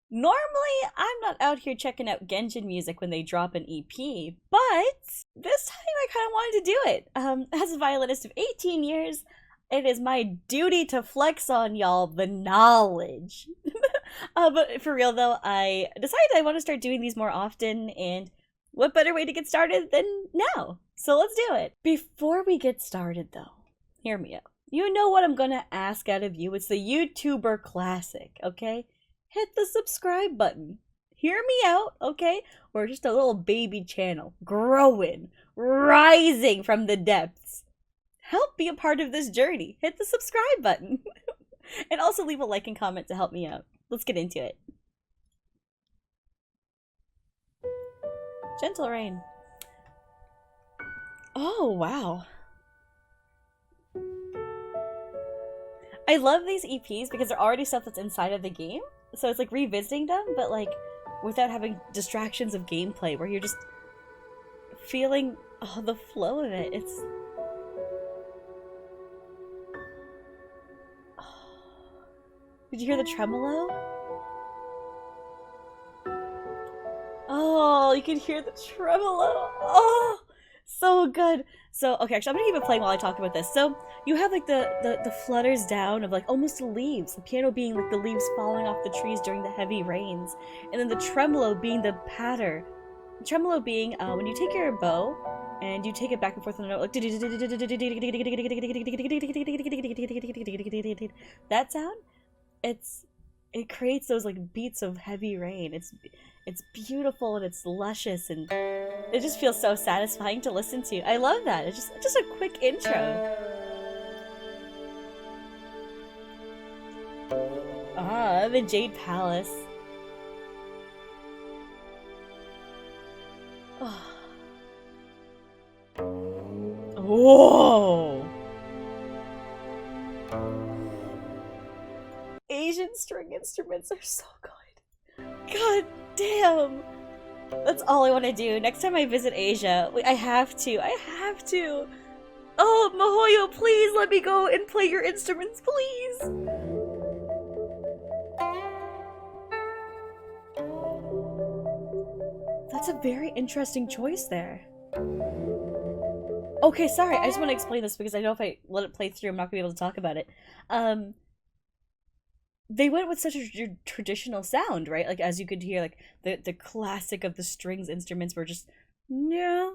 Normally, I'm not out here checking out Genshin music when they drop an EP, but this time I kind of wanted to do it. As a violinist of 18 years, it is my duty to flex on y'all the knowledge. But for real though, I decided I want to start doing these more often, and what better way to get started than now? So let's do it. Before we get started though, hear me out. You know what I'm gonna ask out of you. It's the YouTuber classic, okay? Hit the subscribe button. Hear me out, okay? We're just a little baby channel, growing, rising from the depths. Help be a part of this journey. Hit the subscribe button. And also leave a like and comment to help me out. Let's get into it. Gentle rain. Oh, wow. I love these EPs because they're already stuff that's inside of the game. So it's like revisiting them, but like without having distractions of gameplay where you're just feeling the flow of it. It's Did you hear the tremolo? Oh, you can hear the tremolo. Oh, so good. So, okay, actually, I'm gonna keep it playing while I talk about this. So, you have like the flutters down of like almost the leaves, the piano being like the leaves falling off the trees during the heavy rains, and then the tremolo being the patter. The tremolo being when you take your bow and you take it back and forth on the note, like that sound. It creates those like beats of heavy rain. It's beautiful and it's luscious and it just feels so satisfying to listen to. I love that. It's just a quick intro. Ah, the Jade Palace. Oh. Whoa! Asian string instruments are so good. God damn! That's all I want to do. Next time I visit Asia, I have to. I have to. Oh, Mahoyo, please let me go and play your instruments, please. That's a very interesting choice there. Okay, sorry. I just want to explain this because I know if I let it play through, I'm not gonna be able to talk about it. Um, they went with such a traditional sound, right? Like as you could hear, like the classic of the strings instruments were just yeah,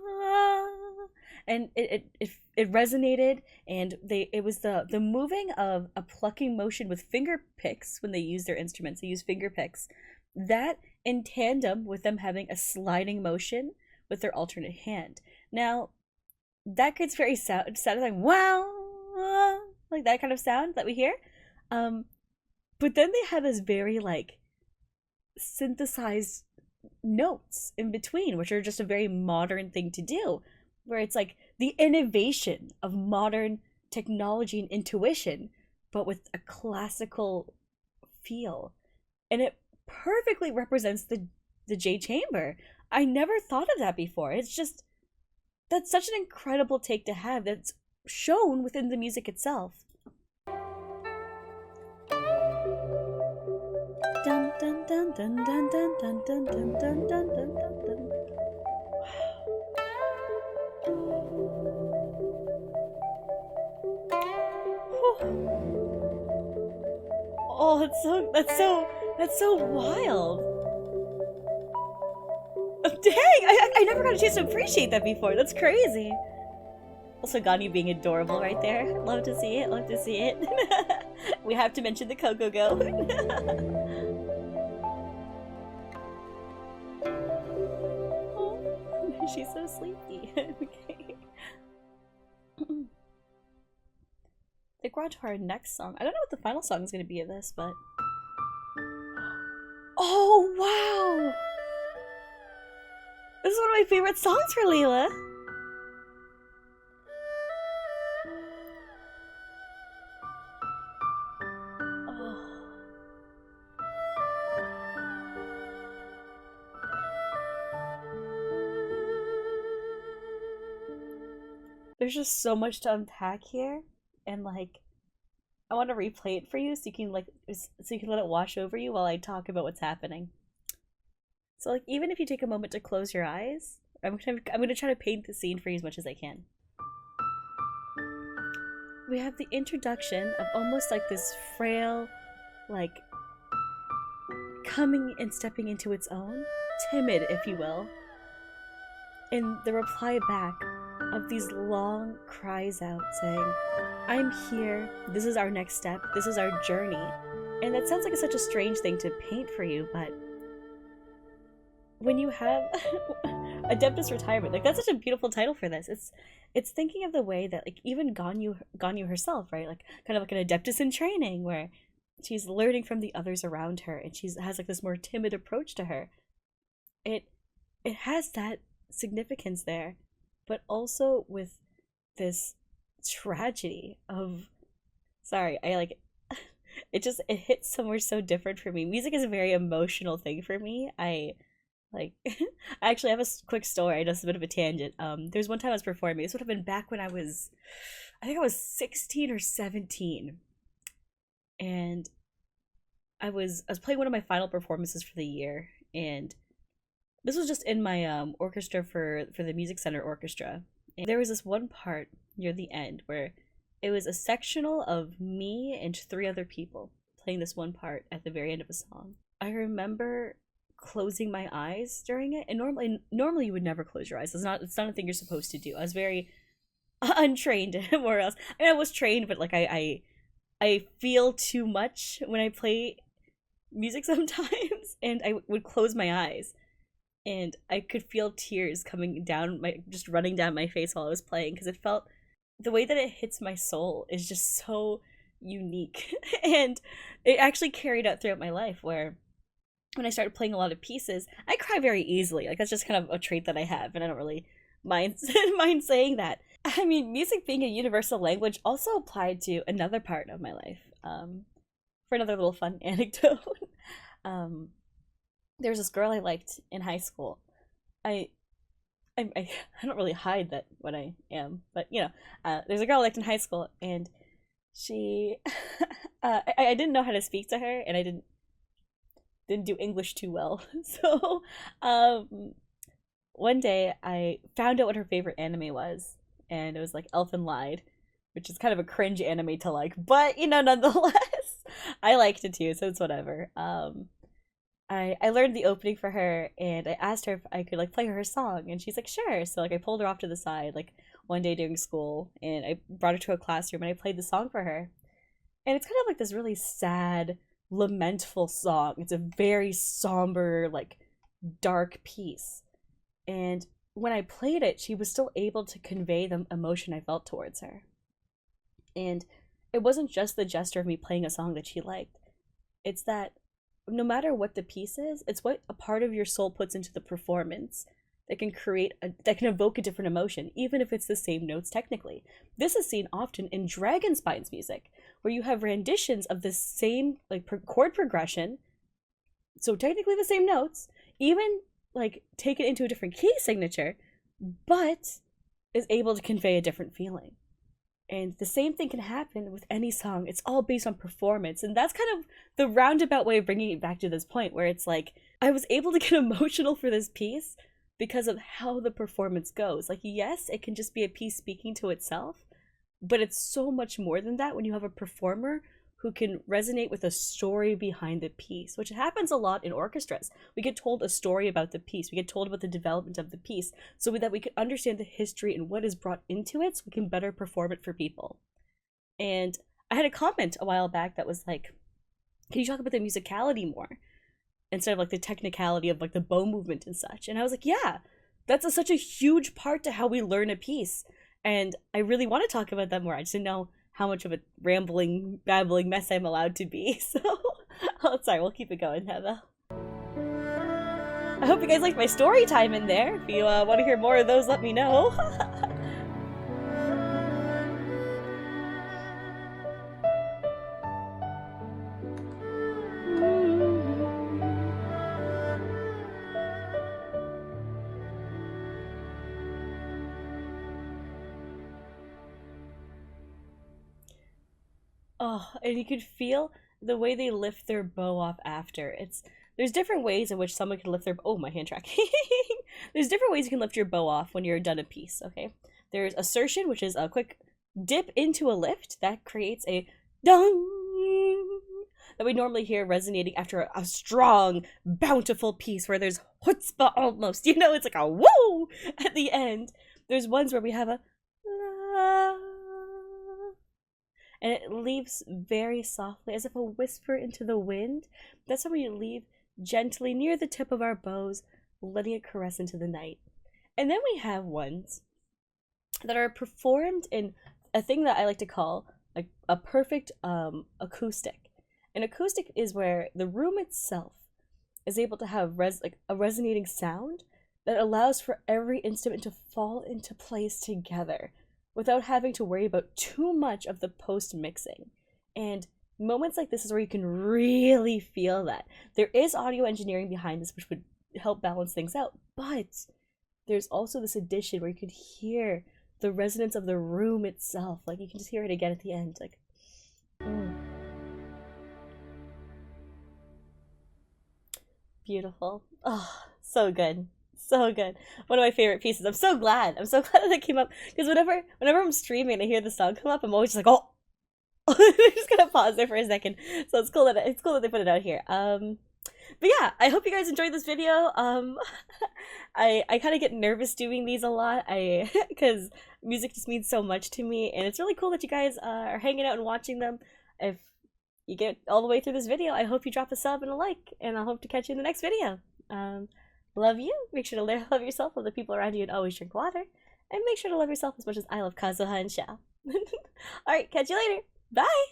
and it resonated, and it was the moving of a plucking motion with finger picks when they use their instruments. They use finger picks, that in tandem with them having a sliding motion with their alternate hand. Now that gets very satisfying. Wow, like that kind of sound that we hear. Um, but then they have this very like synthesized notes in between, which are just a very modern thing to do, where it's like the innovation of modern technology and intuition, but with a classical feel. And it perfectly represents the J chamber. I never thought of that before. It's just that's such an incredible take to have that's shown within the music itself. Dun dun dun dun dun dun dun dun dun dun dun dun dun. Oh, that's so wild. Dang, I never got a chance to appreciate that before. That's crazy. Also, Gani being adorable right there. Love to see it. Love to see it. We have to mention the Coco Go. Oh, she's so sleepy. Okay. I think we're on to our next song. I don't know what the final song is going to be of this, but... Oh, wow! This is one of my favorite songs for Leela. Oh. There's just so much to unpack here, and like I want to replay it for you so you can let it wash over you while I talk about what's happening. So like even if you take a moment to close your eyes, I'm gonna try to paint the scene for you as much as I can. We have the introduction of almost like this frail, like coming and stepping into its own, timid, if you will, and the reply back of these long cries out saying, I'm here, this is our next step, this is our journey. And that sounds like such a strange thing to paint for you, but when you have Adeptus Retirement, like that's such a beautiful title for this. It's thinking of the way that like even Ganyu herself, right? Like kind of like an Adeptus in training where she's learning from the others around her and has like this more timid approach to her. It has that significance there, but also with this tragedy of sorry, I like it hits somewhere so different for me. Music is a very emotional thing for me. I actually have a quick story. I know it's a bit of a tangent. There's one time I was performing. This would have been back when I think I was 16 or 17, and I was playing one of my final performances for the year, and this was just in my orchestra for the music center orchestra. And there was this one part near the end where it was a sectional of me and 3 other people playing this one part at the very end of a song. I remember closing my eyes during it, and normally you would never close your eyes. It's not a thing you're supposed to do. I was very untrained more or else. I mean, I was trained, but like I feel too much when I play music sometimes, and I would close my eyes, and I could feel tears coming down just running down my face while I was playing because it felt the way that it hits my soul is just so unique, and it actually carried out throughout my life where when I started playing a lot of pieces, I cry very easily. Like that's just kind of a trait that I have, and I don't really mind saying that. I mean, music being a universal language also applied to another part of my life. For another little fun anecdote, there was this girl I liked in high school. I don't really hide that what I am, but you know, there's a girl I liked in high school, and she, I didn't know how to speak to her, and I didn't do English too well. So, one day I found out what her favorite anime was, and it was like Elfen Lied, which is kind of a cringe anime to like, but you know, nonetheless, I liked it too, so it's whatever. I learned the opening for her, and I asked her if I could like play her song, and she's like, sure. So like I pulled her off to the side like one day during school, and I brought her to a classroom, and I played the song for her, and it's kind of like this really sad, lamentful song. It's a very somber, like dark piece, and when I played it, she was still able to convey the emotion I felt towards her. And it wasn't just the gesture of me playing a song that she liked. It's that no matter what the piece is, it's what a part of your soul puts into the performance that can that can evoke a different emotion, even if it's the same notes technically. This is seen often in Dragonspine's music, where you have renditions of the same like chord progression, so technically the same notes, even like take it into a different key signature, but is able to convey a different feeling. And the same thing can happen with any song. It's all based on performance. And that's kind of the roundabout way of bringing it back to this point where it's like, I was able to get emotional for this piece because of how the performance goes. Like, yes, it can just be a piece speaking to itself, but it's so much more than that when you have a performer who can resonate with a story behind the piece, which happens a lot in orchestras. We get told a story about the piece. We get told about the development of the piece so that we can understand the history and what is brought into it so we can better perform it for people. And I had a comment a while back that was like, can you talk about the musicality more? Instead of like the technicality of like the bow movement and such. And I was like, yeah, that's such a huge part to how we learn a piece. And I really want to talk about that more. I just didn't know how much of a rambling, babbling mess I'm allowed to be. So, sorry, we'll keep it going now, though. I hope you guys liked my story time in there. If you want to hear more of those, let me know. Oh, and you could feel the way they lift their bow off after. There's different ways in which someone can lift their oh, my hand tracking. There's different ways you can lift your bow off when you're done a piece, okay? There's assertion, which is a quick dip into a lift that creates a dung that we normally hear resonating after a strong, bountiful piece where there's chutzpah almost. You know, it's like a woo at the end. There's ones where we have a la, and it leaves very softly, as if a whisper into the wind. That's when we leave gently near the tip of our bows, letting it caress into the night. And then we have ones that are performed in a thing that I like to call like a perfect acoustic. An acoustic is where the room itself is able to have like a resonating sound that allows for every instrument to fall into place together without having to worry about too much of the post mixing. And moments like this is where you can really feel that. There is audio engineering behind this which would help balance things out, but there's also this addition where you could hear the resonance of the room itself. Like you can just hear it again at the end. Like, beautiful. Oh, so good. So good. One of my favorite pieces. I'm so glad. I'm so glad that it came up. Because whenever I'm streaming and I hear the song come up, I'm always just like, oh. I'm just gonna pause there for a second. So it's cool that they put it out here. But yeah, I hope you guys enjoyed this video. I kind of get nervous doing these a lot. Because music just means so much to me, and it's really cool that you guys are hanging out and watching them. If you get all the way through this video, I hope you drop a sub and a like, and I hope to catch you in the next video. Love you. Make sure to love yourself, love the people around you, and always drink water. And make sure to love yourself as much as I love Kazuha and Shao. Alright, catch you later. Bye!